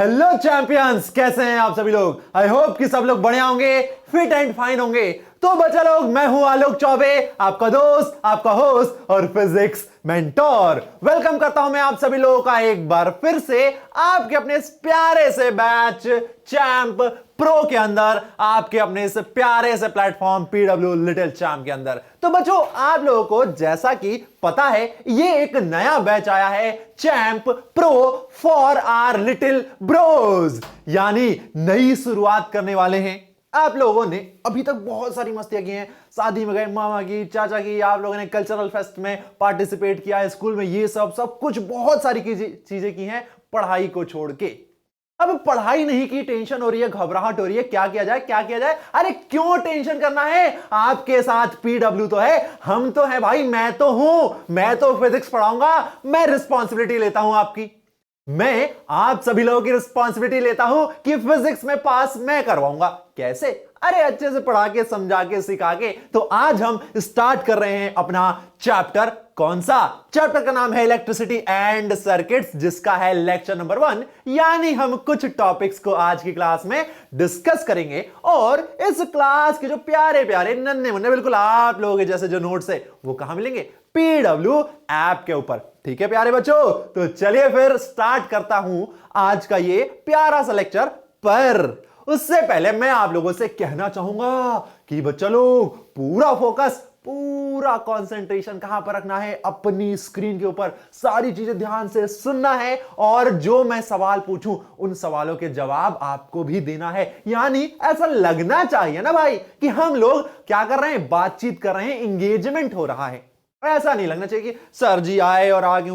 Hello champions, कैसे हैं आप सभी लोग। आई होप कि सब लोग बढ़िया होंगे, फिट एंड फाइन होंगे। तो बच्चा लोग, मैं हूं आलोक चौबे, आपका दोस्त, आपका होस्ट और फिजिक्स मेंटोर। वेलकम करता हूं मैं आप सभी लोगों का एक बार फिर से आपके अपने इस प्यारे से बैच चैंप प्रो के अंदर, आपके अपने इस प्यारे से प्लेटफॉर्म पीडब्ल्यू लिटिल चैंप के अंदर। तो बच्चों, आप लोगों को जैसा कि पता है, ये एक नया बैच आया है, champ pro for our little bros, यानी नई शुरुआत करने वाले हैं। आप लोगों ने अभी तक बहुत सारी मस्तियां की हैं, शादी में गए, मामा की, चाचा की, आप लोगों ने कल्चरल फेस्ट में पार्टिसिपेट किया है, स्कूल में ये सब सब कुछ बहुत सारी चीजें की हैं पढ़ाई को छोड़ के। अब पढ़ाई नहीं की, टेंशन हो रही है, घबराहट हो रही है, क्या किया जाए, क्या किया जाए। अरे क्यों टेंशन करना है, आपके साथ पीडब्ल्यू तो है, हम तो है भाई, मैं तो हूं, मैं तो फिजिक्स पढ़ाऊंगा, मैं रिस्पॉन्सिबिलिटी लेता हूं आपकी। मैं आप सभी लोगों की रिस्पॉन्सिबिलिटी लेता हूं कि फिजिक्स में पास मैं करवाऊंगा। कैसे? अरे अच्छे से पढ़ा के, समझा के, सिखा के। तो आज हम स्टार्ट कर रहे हैं अपना चैप्टर। कौन सा चैप्टर? का नाम है इलेक्ट्रिसिटी एंड सर्किट्स, जिसका है लेक्चर नंबर 1। यानी हम कुछ टॉपिक्स को आज की क्लास में डिस्कस करेंगे, और इस क्लास के जो प्यारे प्यारे नन्हे मुन्ने बिल्कुल आप लोगों के जैसे जो नोट्स है, वो कहां मिलेंगे? पीडब्ल्यू ऐप के ऊपर। ठीक है प्यारे बच्चों, तो चलिए फिर स्टार्ट करता हूं आज का ये प्यारा सा लेक्चर। पर उससे पहले मैं आप लोगों से कहना चाहूंगा कि बच्चा लोग पूरा फोकस, पूरा कंसंट्रेशन कहां पर रखना है? अपनी स्क्रीन के ऊपर। सारी चीजें ध्यान से सुनना है, और जो मैं सवाल पूछूं उन सवालों के जवाब आपको भी देना है। यानी ऐसा लगना चाहिए ना भाई कि हम लोग क्या कर रहे हैं, बातचीत कर रहे हैं, इंगेजमेंट हो रहा है। ऐसा नहीं लगना चाहिए कि सर जी आए और आगे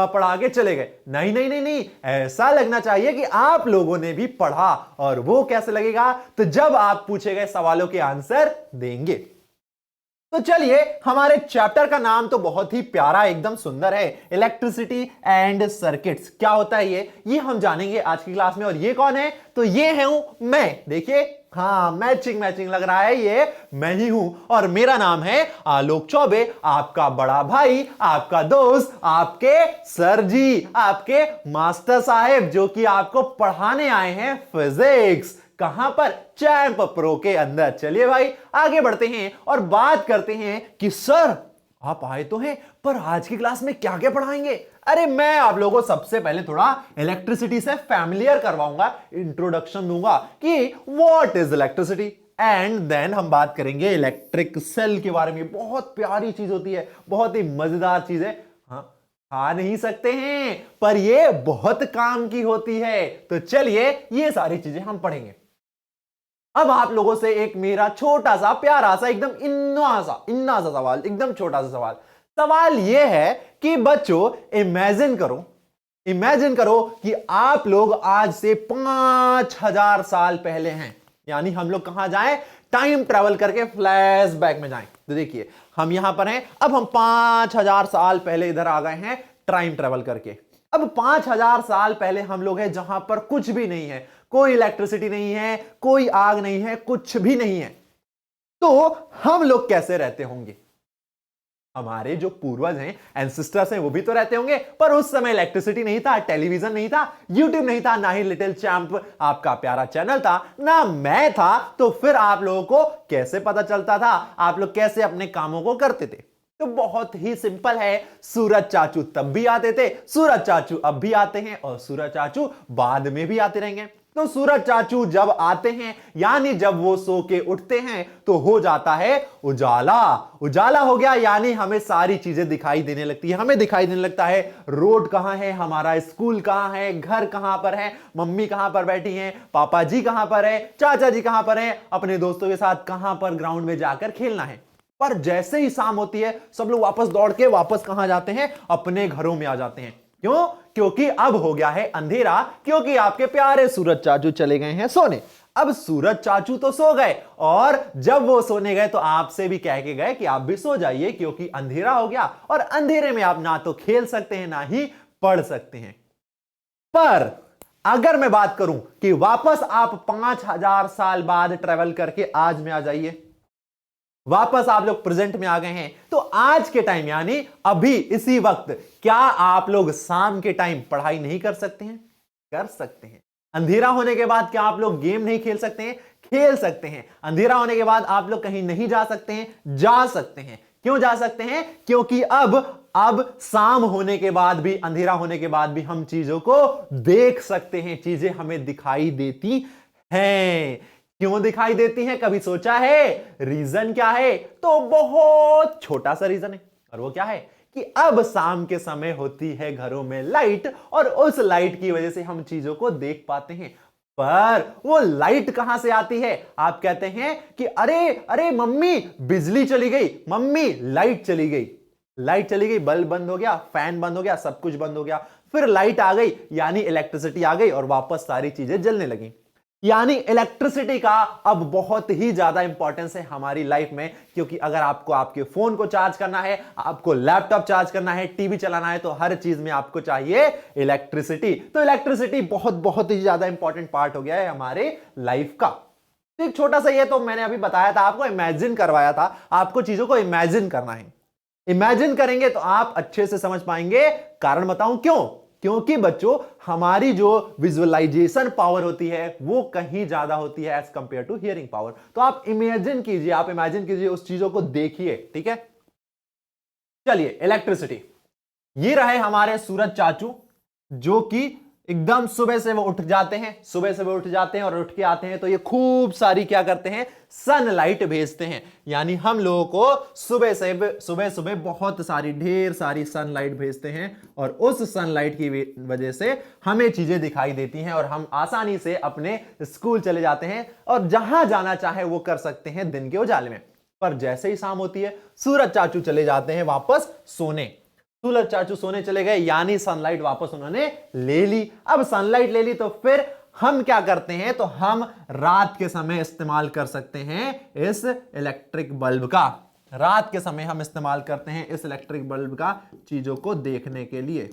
पढ़ा के चले गए। नहीं नहीं नहीं नहीं, ऐसा लगना चाहिए कि आप लोगों ने भी पढ़ा। और वो कैसे लगेगा? तो जब आप पूछे गए सवालों के आंसर देंगे। तो चलिए, हमारे चैप्टर का नाम तो बहुत ही प्यारा, एकदम सुंदर है, इलेक्ट्रिसिटी एंड सर्किट्स। क्या होता है ये हम जानेंगे आज की क्लास में। और ये कौन है? तो ये हूं मैं। देखिए, हाँ, मैचिंग मैचिंग लग रहा है, ये मैं ही हूं। और मेरा नाम है आलोक चौबे, आपका बड़ा भाई, आपका दोस्त, आपके सर जी, आपके मास्टर साहेब, जो कि आपको पढ़ाने आए हैं फिजिक्स। कहां पर? चैंप प्रो के अंदर। चलिए भाई, आगे बढ़ते हैं और बात करते हैं कि सर आप आए तो हैं, पर आज की क्लास में क्या क्या पढ़ाएंगे? अरे मैं आप लोगों को सबसे पहले थोड़ा इलेक्ट्रिसिटी से फैमिलियर करवाऊंगा, इंट्रोडक्शन दूंगा कि what is electricity, and then हम बात करेंगे इलेक्ट्रिक सेल के बारे में। बहुत प्यारी चीज होती है, बहुत ही मजेदार चीज है। हाँ, खा नहीं सकते हैं, पर यह बहुत काम की होती है। तो चलिए, ये सारी चीजें हम पढ़ेंगे। अब आप लोगों से एक मेरा छोटा सा, प्यारा सा, एकदम इन्ना सा सवाल, एकदम छोटा सा सवाल। सवाल यह है कि बच्चों, इमेजिन करो कि आप लोग आज से 5000 साल पहले हैं। यानी हम लोग कहां जाएं? टाइम ट्रेवल करके फ्लैशबैक में जाएं। तो देखिए, हम यहां पर हैं, अब हम 5000 साल पहले इधर आ गए हैं टाइम ट्रेवल करके। अब 5000 साल पहले हम लोग हैं जहां पर कुछ भी नहीं है, कोई इलेक्ट्रिसिटी नहीं है, कोई आग नहीं है, कुछ भी नहीं है। तो हम लोग कैसे रहते होंगे? हमारे जो पूर्वज हैं, एंसेस्टर्स हैं, वो भी तो रहते होंगे, पर उस समय इलेक्ट्रिसिटी नहीं था, टेलीविजन नहीं था, यूट्यूब नहीं था, ना ही लिटिल चैंप आपका प्यारा चैनल था, ना मैं था। तो फिर आप लोगों को कैसे पता चलता था? आप लोग कैसे अपने कामों को करते थे? तो बहुत ही सिंपल है, सूरज चाचू तब भी आते थे, सूरज चाचू अब भी आते हैं, और सूरज चाचू बाद में भी आते रहेंगे। तो सूरज चाचू जब आते हैं, यानी जब वो सो के उठते हैं, तो हो जाता है उजाला। उजाला हो गया, यानी हमें सारी चीजें दिखाई देने लगती है। हमें दिखाई देने लगता है रोड कहां है, हमारा स्कूल कहां है, घर कहां पर है, मम्मी कहां पर बैठी हैं, पापा जी कहां पर है, चाचा जी कहां पर है, अपने दोस्तों के साथ कहां पर ग्राउंड में जाकर खेलना है। पर जैसे ही शाम होती है, सब लोग वापस दौड़ के वापस कहां जाते हैं? अपने घरों में आ जाते हैं। क्यों? क्योंकि अब हो गया है अंधेरा, क्योंकि आपके प्यारे सूरज चाचू चले गए हैं सोने। अब सूरज चाचू तो सो गए, और जब वो सोने गए तो आपसे भी कह के गए कि आप भी सो जाइए, क्योंकि अंधेरा हो गया, और अंधेरे में आप ना तो खेल सकते हैं, ना ही पढ़ सकते हैं। पर अगर मैं बात करूं कि वापस आप 5000 साल बाद ट्रेवल करके आज में आ जाइए, वापस आप लोग प्रेजेंट में आ गए हैं, तो आज के टाइम यानी अभी इसी वक्त, क्या आप लोग शाम के टाइम पढ़ाई नहीं कर सकते हैं? कर सकते हैं। अंधेरा होने के बाद क्या आप लोग गेम नहीं खेल सकते हैं? खेल सकते हैं। अंधेरा होने के बाद आप लोग कहीं नहीं जा सकते हैं? जा सकते हैं। क्यों जा सकते हैं? क्योंकि अब शाम होने के बाद भी, अंधेरा होने के बाद भी हम चीजों को देख सकते हैं, चीजें हमें दिखाई देती हैं। क्यों दिखाई देती हैं? कभी सोचा है? रीजन क्या है? तो बहुत छोटा सा रीजन है, और वो क्या है कि अब शाम के समय होती है घरों में लाइट, और उस लाइट की वजह से हम चीजों को देख पाते हैं। पर वो लाइट कहां से आती है? आप कहते हैं कि अरे अरे मम्मी बिजली चली गई, मम्मी लाइट चली गई। लाइट चली गई, बल्ब बंद हो गया, फैन बंद हो गया, सब कुछ बंद हो गया, फिर लाइट आ गई, यानी इलेक्ट्रिसिटी आ गई और वापस सारी चीजें जलने लगी। यानी इलेक्ट्रिसिटी का अब बहुत ही ज्यादा इंपॉर्टेंस है हमारी लाइफ में, क्योंकि अगर आपको आपके फोन को चार्ज करना है, आपको लैपटॉप चार्ज करना है, टीवी चलाना है, तो हर चीज में आपको चाहिए इलेक्ट्रिसिटी। तो इलेक्ट्रिसिटी बहुत बहुत ही ज्यादा इंपॉर्टेंट पार्ट हो गया है हमारे लाइफ का। तो एक छोटा सा ये तो मैंने अभी बताया था, आपको इमेजिन करवाया था, आपको चीजों को इमेजिन करना है। इमेजिन करेंगे तो आप अच्छे से समझ पाएंगे। कारण बताऊं क्यों? क्योंकि बच्चों हमारी जो विजुअलाइजेशन पावर होती है वो कहीं ज्यादा होती है as compared to hearing power. तो आप इमेजिन कीजिए, आप इमेजिन कीजिए, उस चीजों को देखिए, ठीक है। चलिए, इलेक्ट्रिसिटी, ये रहे हमारे सूरज चाचू, जो कि एकदम सुबह से वो उठ जाते हैं, सुबह से वो उठ जाते हैं और उठ के आते हैं तो ये खूब सारी क्या करते हैं? सनलाइट भेजते हैं। यानी हम लोगों को सुबह सुबह बहुत सारी, ढेर सारी सनलाइट भेजते हैं, और उस सनलाइट की वजह से हमें चीजें दिखाई देती हैं और हम आसानी से अपने स्कूल चले जाते हैं और जहां जाना चाहे वो कर सकते हैं दिन के उजाले में। पर जैसे ही शाम होती है, सूरज चाचू चले जाते हैं वापस सोने। सूरज चाचू सोने चले गए, यानी सनलाइट वापस उन्होंने ले ली। अब सनलाइट ले ली तो फिर हम क्या करते हैं? तो हम रात के समय इस्तेमाल कर सकते हैं इस इलेक्ट्रिक बल्ब का। रात के समय हम इस्तेमाल करते हैं इस इलेक्ट्रिक बल्ब का चीजों को देखने के लिए।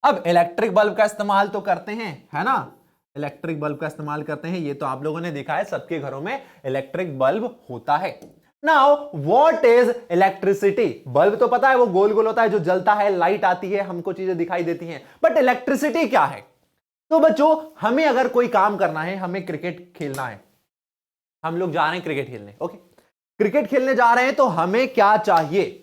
अब इलेक्ट्रिक बल्ब का इस्तेमाल तो करते हैं, है ना? इलेक्ट्रिक बल्ब का इस्तेमाल करते हैं, ये तो आप लोगों ने देखा है, सबके घरों में इलेक्ट्रिक बल्ब होता है। Now what is electricity? Bulb तो पता है, वो गोल गोल होता है, जो जलता है, लाइट आती है, हमको चीजें दिखाई देती हैं। बट इलेक्ट्रिसिटी क्या है? तो बच्चों, हमें अगर कोई काम करना है, हमें क्रिकेट खेलना है, हम लोग जा रहे हैं क्रिकेट खेलने, ओके, क्रिकेट खेलने जा रहे हैं, तो हमें क्या चाहिए?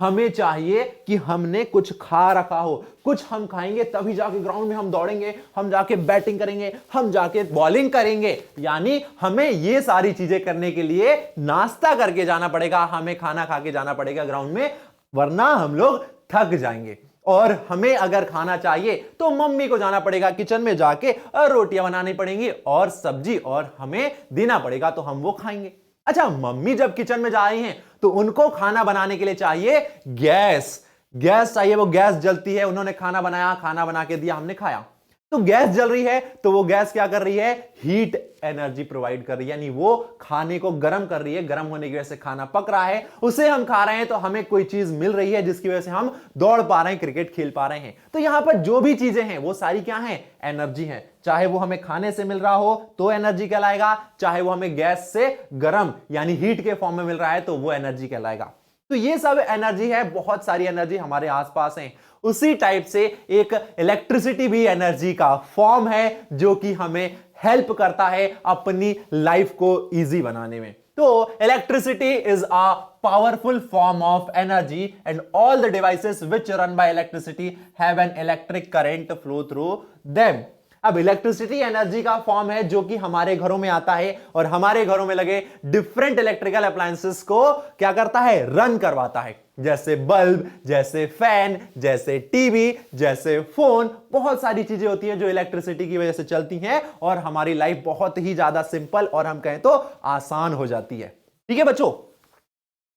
हमें चाहिए कि हमने कुछ खा रखा हो, कुछ हम खाएंगे तभी जाके ग्राउंड में हम दौड़ेंगे, हम जाके बैटिंग करेंगे, हम जाके बॉलिंग करेंगे। यानी हमें ये सारी चीजें करने के लिए नाश्ता करके जाना पड़ेगा, हमें खाना खा के जाना पड़ेगा ग्राउंड में, वरना हम लोग थक जाएंगे। और हमें अगर खाना चाहिए तो मम्मी को जाना पड़ेगा किचन में, जाके रोटियां बनानी पड़ेंगी और सब्जी, और हमें देना पड़ेगा, तो हम वो खाएंगे। अच्छा, मम्मी जब किचन में जा रही हैं तो उनको खाना बनाने के लिए चाहिए गैस। गैस चाहिए, वो गैस जलती है, उन्होंने खाना बनाया, खाना बना के दिया, हमने खाया। तो गैस जल रही है, तो वो गैस क्या कर रही है? हीट एनर्जी प्रोवाइड कर रही है, यानी वो खाने को गर्म कर रही है। गर्म होने की वजह से खाना पक रहा है, उसे हम खा रहे हैं, तो हमें कोई चीज मिल रही है जिसकी वजह से हम दौड़ पा रहे हैं, क्रिकेट खेल पा रहे हैं। तो यहां पर जो भी चीजें हैं वो सारी क्या हैं? एनर्जी हैं। चाहे वो हमें खाने से मिल रहा हो तो एनर्जी कहलाएगा, चाहे वो हमें गैस से गर्म यानी हीट के फॉर्म में मिल रहा है तो वो एनर्जी कहलाएगा। तो ये सब एनर्जी है, बहुत सारी एनर्जी हमारे आसपास है। उसी टाइप से एक इलेक्ट्रिसिटी भी एनर्जी का फॉर्म है, जो कि हमें हेल्प करता है अपनी लाइफ को इजी बनाने में। तो electricity is a powerful form of energy and all the devices which run by electricity have an electric current flow through them. अब इलेक्ट्रिसिटी एनर्जी का फॉर्म है जो कि हमारे घरों में आता है और हमारे घरों में लगे डिफरेंट इलेक्ट्रिकल अप्लायंसेस को क्या करता है? रन करवाता है। जैसे बल्ब, जैसे फैन, जैसे टीवी, जैसे फोन, बहुत सारी चीजें होती हैं जो इलेक्ट्रिसिटी की वजह से चलती हैं और हमारी लाइफ बहुत ही ज्यादा सिंपल और हम कहें तो आसान हो जाती है। ठीक है बच्चों,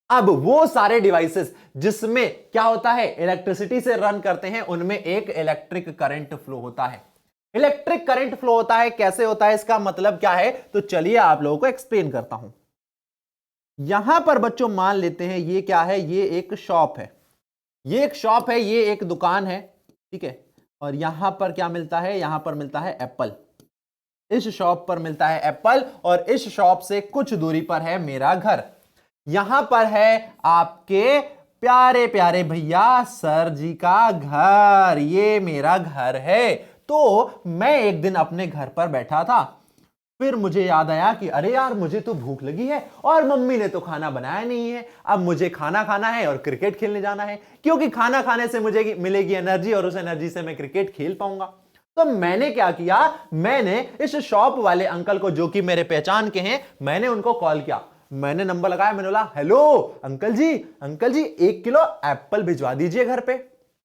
अब वो सारे डिवाइसेस जिसमें क्या होता है? इलेक्ट्रिसिटी से रन करते हैं, उनमें एक इलेक्ट्रिक करंट फ्लो होता है। इलेक्ट्रिक करंट फ्लो होता है, कैसे होता है, इसका मतलब क्या है? तो चलिए आप लोगों को एक्सप्लेन करता हूं। यहां पर बच्चों मान लेते हैं ये क्या है? ये एक शॉप है, ये एक शॉप है, ये एक दुकान है, ठीक है। और यहां पर क्या मिलता है? यहां पर मिलता है एप्पल। इस शॉप पर मिलता है एप्पल और इस शॉप से कुछ दूरी पर है मेरा घर। यहां पर है आपके प्यारे प्यारे भैया सर जी का घर, ये मेरा घर है। तो मैं एक दिन अपने घर पर बैठा था, फिर मुझे याद आया कि अरे यार मुझे तो भूख लगी है और मम्मी ने तो खाना बनाया नहीं है। अब मुझे खाना खाना है और क्रिकेट खेलने जाना है, क्योंकि खाना खाने से मुझे मिलेगी एनर्जी और उस एनर्जी से मैं क्रिकेट खेल पाऊंगा। तो मैंने क्या किया, मैंने इस शॉप वाले अंकल को, जो कि मेरे पहचान के हैं, मैंने उनको कॉल किया। मैंने नंबर लगाया, मैंने बोला हेलो अंकल जी, अंकल जी 1 किलो एप्पल भिजवा दीजिए घर पे,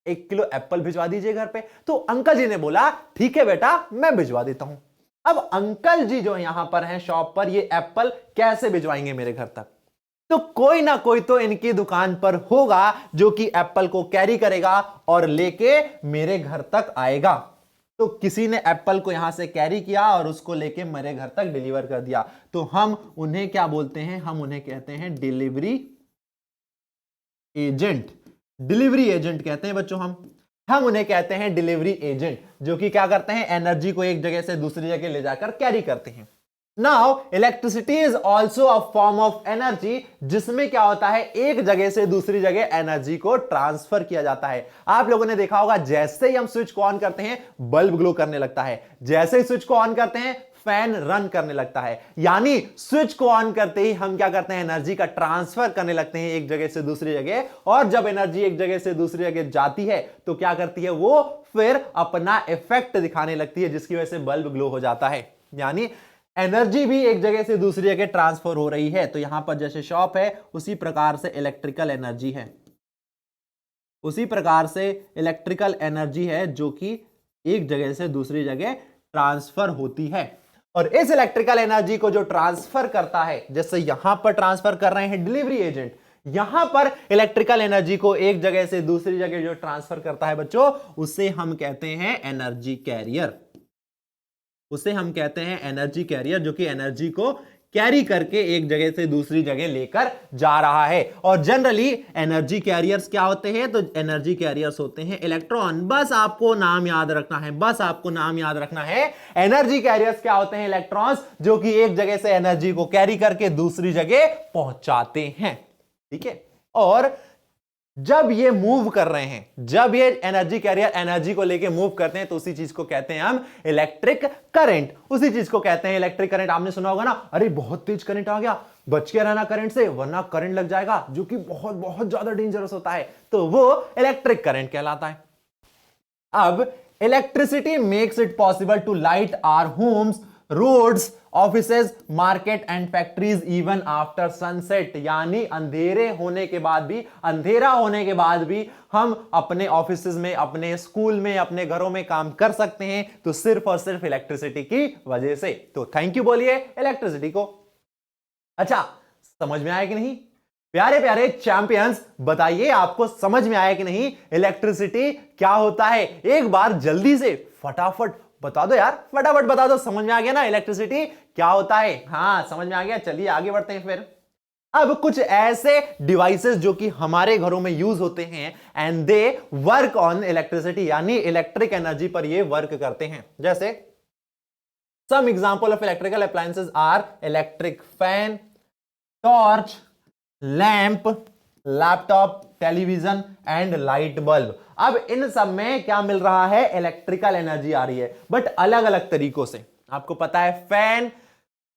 1 किलो एप्पल भिजवा दीजिए घर पे। तो अंकल जी ने बोला ठीक है बेटा मैं भिजवा देता हूं। अब अंकल जी जो यहां पर हैं शॉप पर, ये एप्पल कैसे भिजवाएंगे मेरे घर तक? तो कोई ना कोई तो इनकी दुकान पर होगा जो कि एप्पल को कैरी करेगा और लेके मेरे घर तक आएगा। तो किसी ने एप्पल को यहां से कैरी किया और उसको लेके मेरे घर तक डिलीवर कर दिया। तो हम उन्हें क्या बोलते हैं? हम उन्हें कहते हैं डिलीवरी एजेंट। डिलीवरी एजेंट कहते हैं बच्चों हम उन्हें कहते हैं डिलीवरी एजेंट, जो कि क्या करते हैं? एनर्जी को एक जगह से दूसरी जगह ले जाकर कैरी करते हैं। Now electricity is also a form of energy, जिसमें क्या होता है, एक जगह से दूसरी जगह एनर्जी को ट्रांसफर किया जाता है। आप लोगों ने देखा होगा जैसे ही हम स्विच को ऑन करते हैं बल्ब ग्लो करने लगता है, जैसे ही स्विच को ऑन करते हैं फैन रन करने लगता है। यानी स्विच को ऑन करते ही हम क्या करते हैं? एनर्जी का ट्रांसफर करने लगते हैं एक जगह से दूसरी जगह, और जब एनर्जी एक जगह से दूसरी जगह जाती है तो क्या करती है? वो फिर अपना इफेक्ट दिखाने लगती है, जिसकी वजह से बल्ब ग्लो हो जाता है। यानी एनर्जी भी एक जगह से दूसरी जगह ट्रांसफर हो रही है। तो यहां पर जैसे शॉप है उसी प्रकार से इलेक्ट्रिकल एनर्जी है, उसी प्रकार से इलेक्ट्रिकल एनर्जी है जो कि एक जगह से दूसरी जगह ट्रांसफर होती है। और इस इलेक्ट्रिकल एनर्जी को जो ट्रांसफर करता है, जैसे यहां पर ट्रांसफर कर रहे हैं डिलीवरी एजेंट, यहां पर इलेक्ट्रिकल एनर्जी को एक जगह से दूसरी जगह जो ट्रांसफर करता है बच्चों, उसे हम कहते हैं एनर्जी कैरियर। उसे हम कहते हैं एनर्जी कैरियर, जो कि एनर्जी को कैरी करके एक जगह से दूसरी जगह लेकर जा रहा है। और जनरली एनर्जी कैरियर्स क्या होते हैं? तो एनर्जी कैरियर्स होते हैं इलेक्ट्रॉन। बस आपको नाम याद रखना है, बस आपको नाम याद रखना है। एनर्जी कैरियर्स क्या होते हैं? इलेक्ट्रॉन्स, जो कि एक जगह से एनर्जी को कैरी करके दूसरी जगह पहुंचाते हैं। ठीक है। और जब ये मूव कर रहे हैं, जब ये एनर्जी कैरियर एनर्जी को लेके मूव करते हैं, तो उसी चीज को कहते हैं हम इलेक्ट्रिक करंट। उसी चीज को कहते हैं इलेक्ट्रिक करंट। आपने सुना होगा ना, अरे बहुत तेज करंट आ गया, बच के रहना करंट से वरना करंट लग जाएगा, जो कि बहुत बहुत ज्यादा डेंजरस होता है। तो वो इलेक्ट्रिक करंट कहलाता है। अब electricity makes it possible to light our homes, roads, offices, market and factories even after sunset. यानी अंधेरे होने के बाद भी, अंधेरा होने के बाद भी हम अपने ऑफिसेज में, अपने स्कूल में, अपने घरों में काम कर सकते हैं, तो सिर्फ और सिर्फ इलेक्ट्रिसिटी की वजह से। तो थैंक यू बोलिए इलेक्ट्रिसिटी को। अच्छा, समझ में आया कि नहीं? प्यारे प्यारे चैंपियंस, बताइए आपको समझ में आया कि नहीं? इलेक्ट्रिसिटी क्या होता है? एक बार जल्दी से फटाफट बता दो यार, फटाफट बता दो। समझ में आ गया ना इलेक्ट्रिसिटी क्या होता है? हाँ, समझ में आ गया। चलिए आगे बढ़ते हैं फिर। अब कुछ ऐसे डिवाइसेस जो कि हमारे घरों में यूज होते हैं and they work on electricity, यानी इलेक्ट्रिक एनर्जी पर ये वर्क करते हैं। जैसे some example of electrical appliances are electric fan, torch, lamp, laptop, television and light bulb. अब इन सब में क्या मिल रहा है? इलेक्ट्रिकल एनर्जी आ रही है, बट अलग अलग तरीकों से। आपको पता है फैन,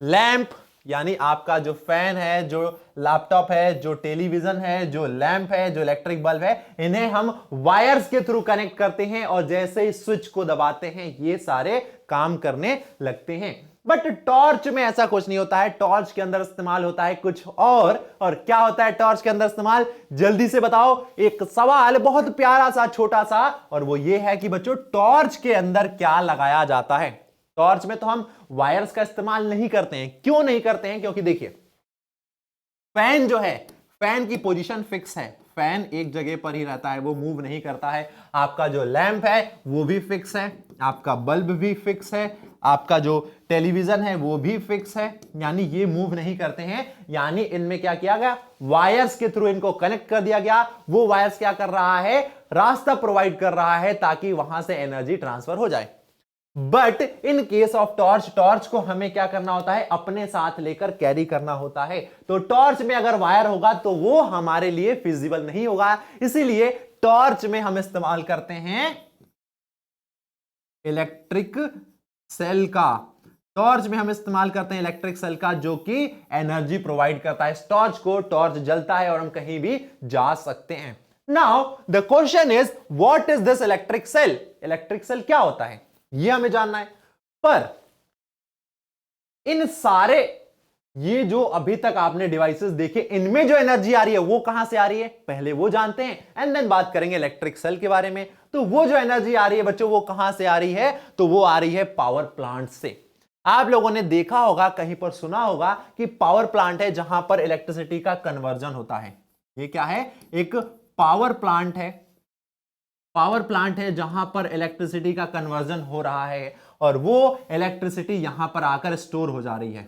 लैंप, यानी आपका जो फैन है, जो लैपटॉप है, जो टेलीविजन है, जो लैंप है, जो इलेक्ट्रिक बल्ब है, इन्हें हम वायर्स के थ्रू कनेक्ट करते हैं और जैसे ही स्विच को दबाते हैं ये सारे काम करने लगते हैं। बट टॉर्च में ऐसा कुछ नहीं होता है। टॉर्च के अंदर इस्तेमाल होता है कुछ और क्या होता है टॉर्च के अंदर इस्तेमाल? जल्दी से बताओ। एक सवाल बहुत प्यारा सा, छोटा सा, और वो ये है कि बच्चों टॉर्च के अंदर क्या लगाया जाता है? टॉर्च में तो हम वायर्स का इस्तेमाल नहीं करते हैं। क्यों नहीं करते हैं? क्योंकि देखिए, फैन जो है, फैन की पोजीशन फिक्स है, फैन एक जगह पर ही रहता है, वो मूव नहीं करता है। आपका जो लैंप है वो भी फिक्स है, आपका बल्ब भी फिक्स है, आपका जो टेलीविजन है वो भी फिक्स है, यानी ये मूव नहीं करते हैं। यानी इनमें क्या किया गया? वायर्स के थ्रू इनको कनेक्ट कर दिया गया। वो वायर्स क्या कर रहा है? रास्ता प्रोवाइड कर रहा है ताकि वहां से एनर्जी ट्रांसफर हो जाए। But in case of torch, torch को हमें क्या करना होता है? अपने साथ लेकर कैरी करना होता है। तो टॉर्च में अगर वायर होगा तो वो हमारे लिए फिजिबल नहीं होगा, इसीलिए टॉर्च में हम इस्तेमाल करते हैं इलेक्ट्रिक सेल का, टॉर्च में हम इस्तेमाल करते हैं इलेक्ट्रिक सेल का, जो कि एनर्जी प्रोवाइड करता है। टॉर्च को, टॉर्च जलता है और हम कहीं भी जा सकते हैं। Now the question is what is this electric cell? Electric cell क्या होता है ये हमें जानना है। पर इन सारे ये जो अभी तक आपने डिवाइसेस देखे, इनमें जो एनर्जी आ रही है वो कहां से आ रही है, पहले वो जानते हैं, एंड देन बात करेंगे इलेक्ट्रिक सेल के बारे में। तो वो जो एनर्जी आ रही है बच्चों, वो कहां से आ रही है? तो वो आ रही है पावर प्लांट से। आप लोगों ने देखा होगा, कहीं पर सुना होगा कि पावर प्लांट है जहां पर इलेक्ट्रिसिटी का कन्वर्जन होता है। ये क्या है? एक पावर प्लांट है। पावर प्लांट है जहां पर इलेक्ट्रिसिटी का कन्वर्जन हो रहा है और वो इलेक्ट्रिसिटी यहां पर आकर स्टोर हो जा रही है।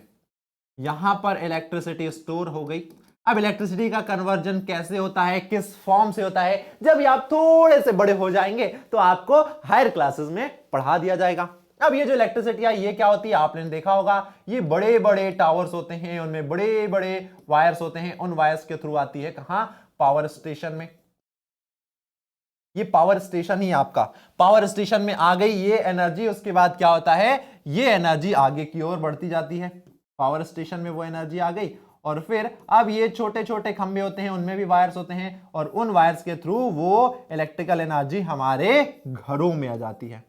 यहां पर इलेक्ट्रिसिटी स्टोर हो गई। अब इलेक्ट्रिसिटी का कन्वर्जन कैसे होता है, किस फॉर्म से होता है, जब ये आप थोड़े से बड़े हो जाएंगे तो आपको हायर क्लासेस में पढ़ा दिया जाएगा। अब ये जो इलेक्ट्रिसिटी है ये क्या होती है, आपने देखा होगा, ये बड़े बड़े टावर्स होते हैं, उनमें बड़े बड़े वायर्स होते हैं, उन वायर्स के थ्रू आती है कहां? पावर स्टेशन में। ये पावर स्टेशन ही आपका, पावर स्टेशन में आ गई ये एनर्जी। उसके बाद क्या होता है, ये एनर्जी आगे की ओर बढ़ती जाती है। पावर स्टेशन में वो एनर्जी आ गई और फिर अब ये छोटे छोटे खंभे होते हैं, उनमें भी वायर्स होते हैं और उन वायर्स के थ्रू वो इलेक्ट्रिकल एनर्जी हमारे घरों में आ जाती है।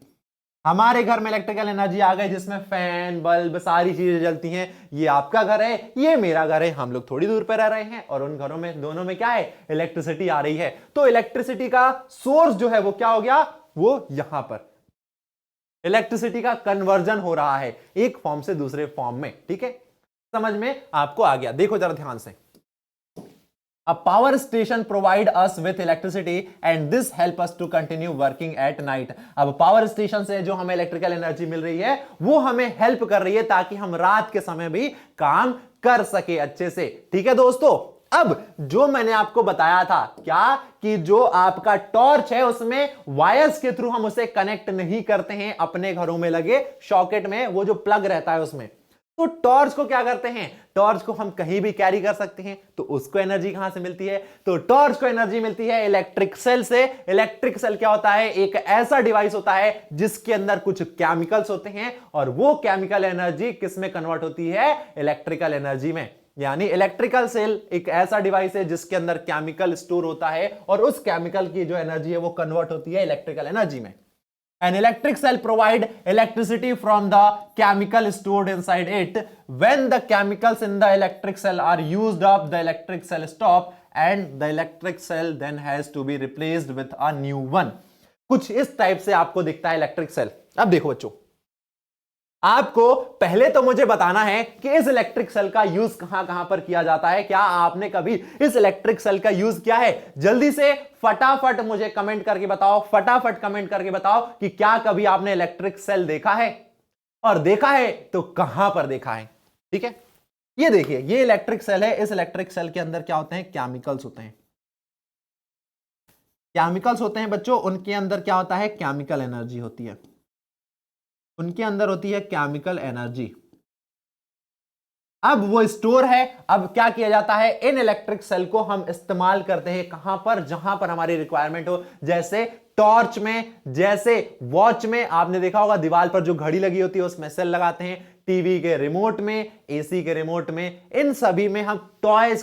हमारे घर में इलेक्ट्रिकल एनर्जी आ गई जिसमें फैन, बल्ब, सारी चीजें जलती हैं। ये आपका घर है, ये मेरा घर है, हम लोग थोड़ी दूर पर रह रहे हैं और उन घरों में, दोनों में क्या है? इलेक्ट्रिसिटी आ रही है। तो इलेक्ट्रिसिटी का सोर्स जो है वो क्या हो गया? वो यहां पर इलेक्ट्रिसिटी का कन्वर्जन हो रहा है एक फॉर्म से दूसरे फॉर्म में। ठीक है, समझ में आपको आ गया? देखो जरा ध्यान से। A power station provide us with electricity and this help us to continue working at night। अब पावर स्टेशन से जो हमें इलेक्ट्रिकल एनर्जी मिल रही है वो हमें हेल्प कर रही है ताकि हम रात के समय भी काम कर सके अच्छे से। ठीक है दोस्तों, अब जो मैंने आपको बताया था क्या, कि जो आपका टॉर्च है उसमें वायर्स के थ्रू हम उसे कनेक्ट नहीं करते हैं अपने घरों में लगे सॉकेट में, वो जो प्लग रहता है उसमें। तो टॉर्च को क्या करते हैं, टॉर्च को हम कहीं भी कैरी कर सकते हैं। तो उसको एनर्जी कहां से मिलती है? तो टॉर्च को एनर्जी मिलती है इलेक्ट्रिक सेल से। इलेक्ट्रिक सेल क्या होता है? एक ऐसा डिवाइस होता है जिसके अंदर कुछ केमिकल्स होते हैं और वो केमिकल एनर्जी किस में कन्वर्ट होती है? इलेक्ट्रिकल एनर्जी में। यानी इलेक्ट्रिकल सेल एक ऐसा डिवाइस है जिसके अंदर केमिकल स्टोर होता है और उस केमिकल की जो एनर्जी है वो कन्वर्ट होती है इलेक्ट्रिकल एनर्जी में। An electric cell provide electricity from the chemical stored inside it. When the chemicals in the electric cell are used up, the electric cell stop and the electric cell then has to be replaced with a new one. कुछ इस type से आपको दिखता है electric cell. अब देखो बच्चों, आपको पहले तो मुझे बताना है कि इस इलेक्ट्रिक सेल का यूज कहां कहां पर किया जाता है। क्या आपने कभी इस इलेक्ट्रिक सेल का यूज किया है? जल्दी से फटाफट मुझे कमेंट करके बताओ, फटाफट कमेंट करके बताओ कि क्या कभी आपने इलेक्ट्रिक सेल देखा है, और देखा है तो कहां पर देखा है। ठीक है, ये देखिए, ये इलेक्ट्रिक सेल है। इस इलेक्ट्रिक सेल के अंदर क्या होते हैं? केमिकल्स होते हैं। केमिकल्स होते हैं बच्चों, उनके अंदर क्या होता है? केमिकल एनर्जी होती है। उनके अंदर होती है केमिकल एनर्जी। अब वो स्टोर है। अब क्या किया जाता है? इन इलेक्ट्रिक सेल को हम इस्तेमाल करते हैं कहां पर? जहां पर हमारी रिक्वायरमेंट हो, जैसे टॉर्च में, जैसे वॉच में। आपने देखा होगा दीवार पर जो घड़ी लगी होती है उसमें सेल लगाते हैं, टीवी के रिमोट में, एसी के रिमोट में, इन सभी में। हम टॉय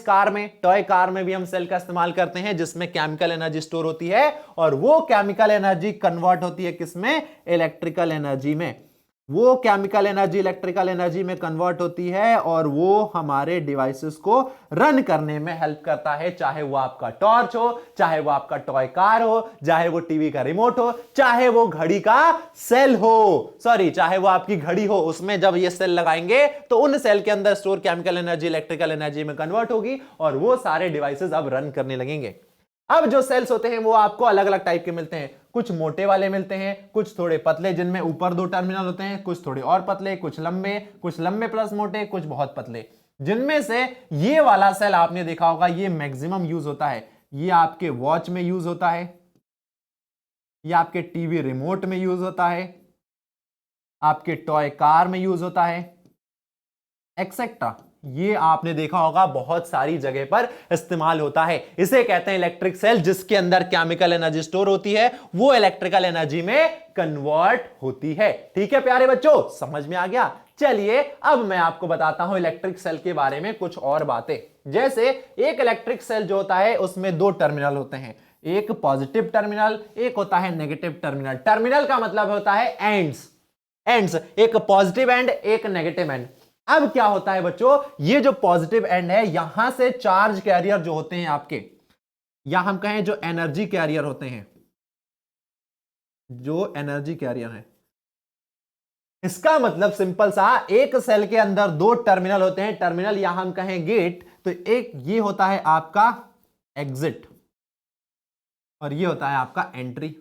कार में भी हम सेल का इस्तेमाल करते हैं जिसमें केमिकल एनर्जी स्टोर होती है और वो केमिकल एनर्जी कन्वर्ट होती है किसमें? इलेक्ट्रिकल एनर्जी में। वो केमिकल एनर्जी इलेक्ट्रिकल एनर्जी में कन्वर्ट होती है और वो हमारे डिवाइसेस को रन करने में हेल्प करता है। चाहे वो आपका टॉर्च हो, चाहे वो आपका टॉय कार हो, चाहे वो टीवी का रिमोट हो, चाहे वो घड़ी का सेल हो, चाहे वो आपकी घड़ी हो, उसमें जब ये सेल लगाएंगे तो उन सेल के अंदर store chemical energy electrical energy में कन्वर्ट होगी और वो सारे डिवाइसेस अब रन करने लगेंगे। अब जो सेल्स होते हैं वो आपको अलग अलग टाइप के मिलते हैं। कुछ मोटे वाले मिलते हैं, कुछ थोड़े पतले जिनमें ऊपर 2 टर्मिनल होते हैं, कुछ थोड़े और पतले, कुछ लंबे प्लस मोटे, कुछ बहुत पतले। जिनमें से ये वाला सेल आपने देखा होगा, ये मैक्सिमम यूज होता है। ये आपके वॉच में यूज होता है, ये आपके टीवी रिमोट में यूज होता है, आपके टॉय कार में यूज होता है, एक्सेट्रा। ये आपने देखा होगा बहुत सारी जगह पर इस्तेमाल होता है। इसे कहते हैं इलेक्ट्रिक सेल, जिसके अंदर केमिकल एनर्जी स्टोर होती है, वो इलेक्ट्रिकल एनर्जी में कन्वर्ट होती है। ठीक है प्यारे बच्चों, समझ में आ गया। चलिए अब मैं आपको बताता हूं इलेक्ट्रिक सेल के बारे में कुछ और बातें। जैसे एक इलेक्ट्रिक सेल जो होता है उसमें दो टर्मिनल होते हैं, एक पॉजिटिव टर्मिनल, एक होता है नेगेटिव टर्मिनल। टर्मिनल का मतलब होता है एंड्स, एक पॉजिटिव एंड एक नेगेटिव एंड। अब क्या होता है बच्चों, ये जो पॉजिटिव एंड है, यहां से चार्ज कैरियर जो होते हैं आपके, या हम कहें जो एनर्जी कैरियर होते हैं, जो एनर्जी कैरियर है, इसका मतलब सिंपल सा, एक सेल के अंदर दो टर्मिनल होते हैं। टर्मिनल या हम कहें गेट, तो एक ये होता है आपका एग्जिट और ये होता है आपका एंट्री।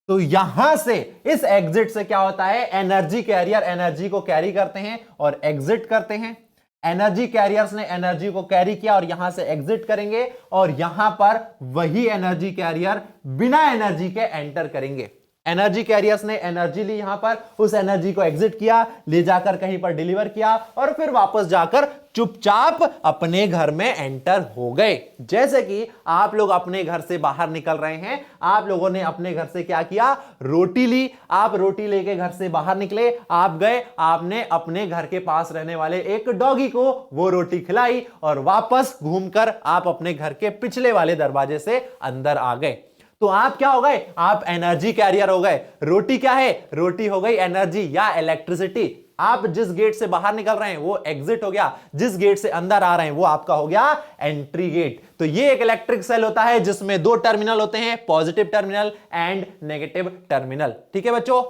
तो यहां से इस एग्जिट से क्या होता है, एनर्जी कैरियर एनर्जी को कैरी करते हैं और एग्जिट करते हैं। एनर्जी कैरियर्स ने एनर्जी को कैरी किया और यहां से एग्जिट करेंगे, और यहां पर वही एनर्जी कैरियर बिना एनर्जी के एंटर करेंगे। एनर्जी कैरियर्स ने एनर्जी ली, यहां पर उस एनर्जी को एग्जिट किया, ले जाकर कहीं पर डिलीवर किया, और फिर वापस जाकर चुपचाप अपने घर में एंटर हो गए। जैसे कि आप लोग अपने घर से बाहर निकल रहे हैं, आप लोगों ने अपने घर से क्या किया, रोटी ली, आप रोटी लेके घर से बाहर निकले, आप गए, आपने अपने घर के पास रहने वाले एक डॉगी को वो रोटी खिलाई, और वापस घूमकर आप अपने घर के पिछले वाले दरवाजे से अंदर आ गए। तो आप क्या हो गए, आप एनर्जी कैरियर हो गए। रोटी क्या है, रोटी हो गई एनर्जी या इलेक्ट्रिसिटी। आप जिस गेट से बाहर निकल रहे हैं वो एग्जिट हो गया, जिस गेट से अंदर आ रहे हैं वो आपका हो गया एंट्री गेट। तो ये एक इलेक्ट्रिक सेल होता है जिसमें दो टर्मिनल होते हैं, positive terminal and negative terminal. ठीक है बच्चों,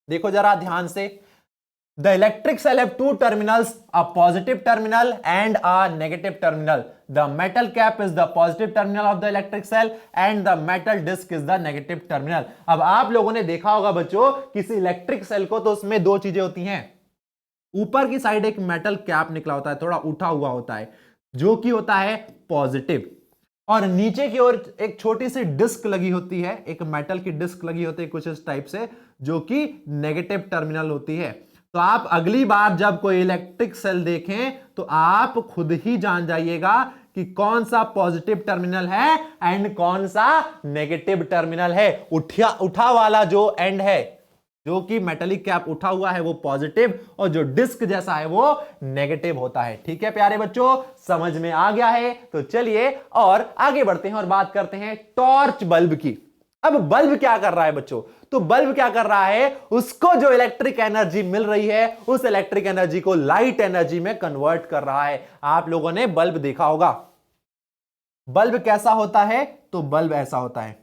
देखो जरा ध्यान से। The electric cell have two terminals, a positive terminal and a negative terminal. The metal cap is the positive terminal of the electric cell and the metal disc is the negative terminal. अब आप लोगों ने देखा होगा बच्चों, किसी electric cell को तो उसमें दो चीजें होती हैं। ऊपर की साइड एक मेटल कैप निकला होता है, थोड़ा उठा हुआ होता है, जो कि होता है पॉजिटिव, और नीचे की ओर एक छोटी सी डिस्क लगी होती है, एक मेटल की डिस्क लगी होती है कुछ इस टाइप से, जो कि नेगेटिव टर्मिनल होती है। तो आप अगली बार जब कोई इलेक्ट्रिक सेल देखें तो आप खुद ही जान जाइएगा कि कौन सा पॉजिटिव टर्मिनल है एंड कौन सा नेगेटिव टर्मिनल है। उठा वाला जो एंड है, जो कि मेटेलिक कैप उठा हुआ है, वो पॉजिटिव, और जो डिस्क जैसा है वो नेगेटिव होता है। ठीक है प्यारे बच्चों, समझ में आ गया है। तो चलिए और आगे बढ़ते हैं और बात करते हैं टॉर्च बल्ब की। अब बल्ब क्या कर रहा है बच्चों, तो बल्ब क्या कर रहा है, उसको जो इलेक्ट्रिक एनर्जी मिल रही है उस इलेक्ट्रिक एनर्जी को लाइट एनर्जी में कन्वर्ट कर रहा है। आप लोगों ने बल्ब देखा होगा। बल्ब कैसा होता है, तो बल्ब ऐसा होता है।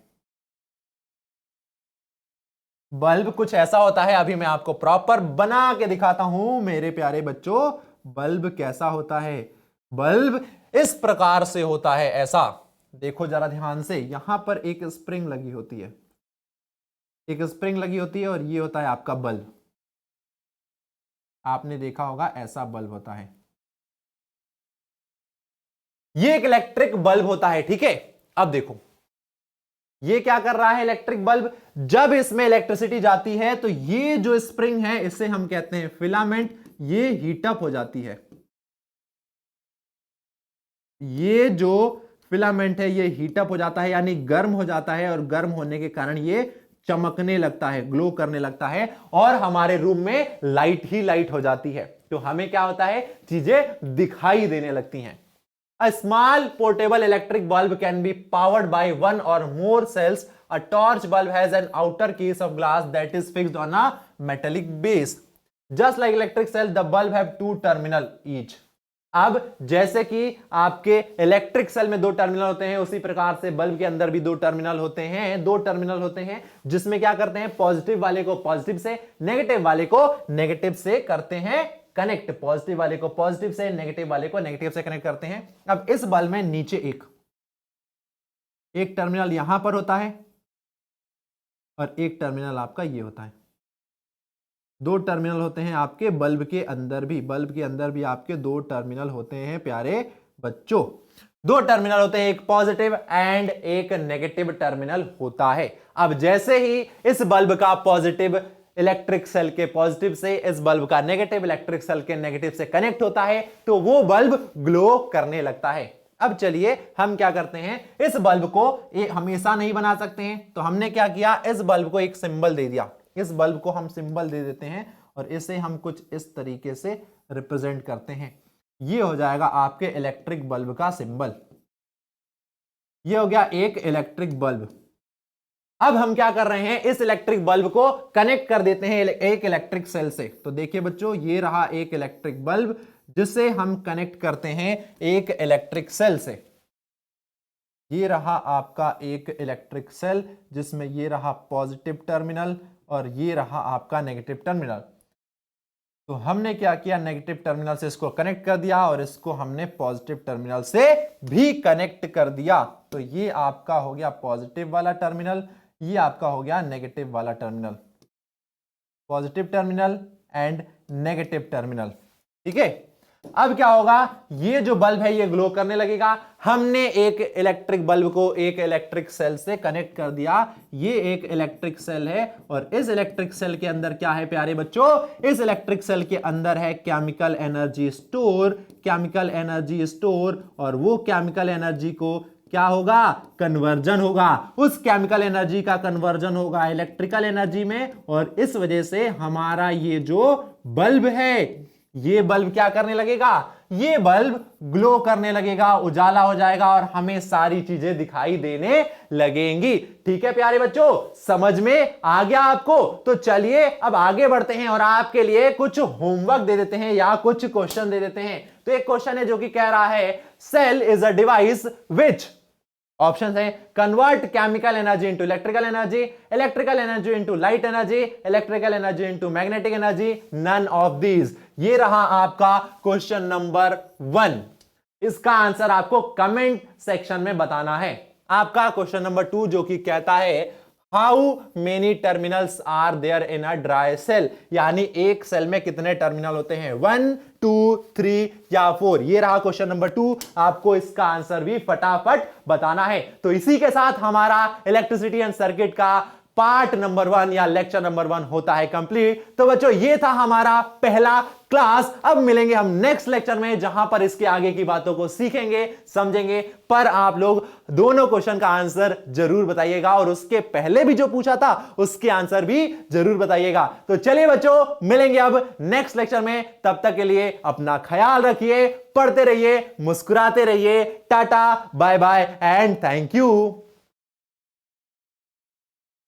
बल्ब कुछ ऐसा होता है, अभी मैं आपको प्रॉपर बना के दिखाता हूं मेरे प्यारे बच्चों। बल्ब कैसा होता है, बल्ब इस प्रकार से होता है, ऐसा देखो जरा ध्यान से। यहां पर एक स्प्रिंग लगी होती है, एक स्प्रिंग लगी होती है, और ये होता है आपका बल्ब। आपने देखा होगा ऐसा बल्ब होता है, ये एक इलेक्ट्रिक बल्ब होता है। ठीक है, अब देखो ये क्या कर रहा है इलेक्ट्रिक बल्ब, जब इसमें इलेक्ट्रिसिटी जाती है तो ये जो स्प्रिंग है इसे हम कहते हैं फिलामेंट, ये हीटअप हो जाती है। ये जो फिलामेंट है ये हीटअप हो जाता है, यानी गर्म हो जाता है, और गर्म होने के कारण ये चमकने लगता है, ग्लो करने लगता है, और हमारे रूम में लाइट ही लाइट हो जाती है। तो हमें क्या होता है, चीजें दिखाई देने लगती हैं। A small portable electric bulb can be powered by one or more cells. A torch bulb has an outer case of glass that is fixed on a metallic base. Just like electric cell, the bulb have two terminal each. अब जैसे कि आपके electric cell में दो terminal होते हैं, उसी प्रकार से बल्ब के अंदर भी दो टर्मिनल होते हैं। दो टर्मिनल होते हैं जिसमें क्या करते हैं, पॉजिटिव वाले को पॉजिटिव से, नेगेटिव वाले को नेगेटिव से करते हैं कनेक्ट। पॉजिटिव वाले को पॉजिटिव से, नेगेटिव वाले को नेगेटिव से कनेक्ट करते हैं। अब इस बल्ब में नीचे एक टर्मिनल यहां पर होता है, और एक टर्मिनल आपका ये होता है। दो टर्मिनल होते हैं आपके बल्ब के अंदर भी, बल्ब के अंदर भी आपके दो टर्मिनल होते हैं प्यारे बच्चों। दो टर्मिनल होते हैं, एक पॉजिटिव एंड एक नेगेटिव टर्मिनल होता है। अब जैसे ही इस बल्ब का पॉजिटिव इलेक्ट्रिक सेल के पॉजिटिव से इस बल्ब का नेगेटिव इलेक्ट्रिक सेल के नेगेटिव से कनेक्ट होता है तो वो बल्ब ग्लो करने लगता है। अब चलिए हम क्या करते हैं, इस बल्ब को हमेशा नहीं बना सकते हैं, तो हमने क्या किया, इस बल्ब को एक सिंबल दे दिया। इस बल्ब को हम सिंबल दे देते हैं और इसे हम कुछ इस तरीके से रिप्रेजेंट करते हैं। ये हो जाएगा आपके इलेक्ट्रिक बल्ब का सिंबल। ये हो गया एक इलेक्ट्रिक बल्ब। अब हम क्या कर रहे हैं, इस इलेक्ट्रिक बल्ब को कनेक्ट कर देते हैं एक इलेक्ट्रिक सेल से। तो देखिए बच्चों, ये रहा एक इलेक्ट्रिक बल्ब जिसे हम कनेक्ट करते हैं एक इलेक्ट्रिक सेल से। ये रहा आपका एक इलेक्ट्रिक सेल जिसमें ये रहा पॉजिटिव टर्मिनल और ये रहा आपका नेगेटिव टर्मिनल। तो हमने क्या किया, नेगेटिव टर्मिनल से इसको कनेक्ट कर दिया और इसको हमने पॉजिटिव टर्मिनल से भी कनेक्ट कर दिया। तो ये आपका हो गया पॉजिटिव वाला टर्मिनल, ये आपका हो गया नेगेटिव वाला terminal. Positive terminal and negative terminal, ठीक है। अब क्या होगा, ये जो बल्ब है ये ग्लो करने लगेगा। हमने एक इलेक्ट्रिक बल्ब को एक इलेक्ट्रिक सेल से कनेक्ट कर दिया। ये एक इलेक्ट्रिक सेल है और इस इलेक्ट्रिक सेल के अंदर क्या है प्यारे बच्चों, इस इलेक्ट्रिक सेल के अंदर है chemical energy store, chemical energy store. और वो केमिकल एनर्जी को क्या होगा, कन्वर्जन होगा। उस केमिकल एनर्जी का कन्वर्जन होगा इलेक्ट्रिकल एनर्जी में और इस वजह से हमारा ये जो बल्ब है, ये बल्ब क्या करने लगेगा, ये बल्ब ग्लो करने लगेगा, उजाला हो जाएगा और हमें सारी चीजें दिखाई देने लगेंगी। ठीक है प्यारे बच्चों, समझ में आ गया आपको? तो चलिए अब आगे बढ़ते हैं और आपके लिए कुछ होमवर्क दे देते हैं या कुछ क्वेश्चन दे देते हैं। तो एक क्वेश्चन है जो कि कह रहा है, cell is a device which, option है convert chemical energy into electrical energy, electrical energy into light energy, electrical energy into magnetic energy, none of these. ये रहा आपका क्वेश्चन नंबर 1। इसका आंसर आपको कमेंट सेक्शन में बताना है। आपका क्वेश्चन नंबर 2 जो कि कहता है, how many terminals are there in a dry cell, यानी एक सेल में कितने टर्मिनल होते हैं, 1, 2, 3 या 4। ये रहा क्वेश्चन नंबर 2। आपको इसका आंसर भी फटाफट बताना है। तो इसी के साथ हमारा इलेक्ट्रिसिटी एंड सर्किट का पार्ट नंबर 1 या लेक्चर नंबर 1 होता है कंप्लीट। तो बच्चों ये था हमारा पहला क्लास। अब मिलेंगे हम नेक्स्ट लेक्चर में जहां पर इसके आगे की बातों को सीखेंगे, समझेंगे। पर आप लोग दोनों क्वेश्चन का आंसर जरूर बताइएगा और उसके पहले भी जो पूछा था उसके आंसर भी जरूर बताइएगा। तो चलिए बच्चों, मिलेंगे अब नेक्स्ट लेक्चर में। तब तक के लिए अपना ख्याल रखिए, पढ़ते रहिए, मुस्कुराते रहिए। Tata, bye bye and thank you.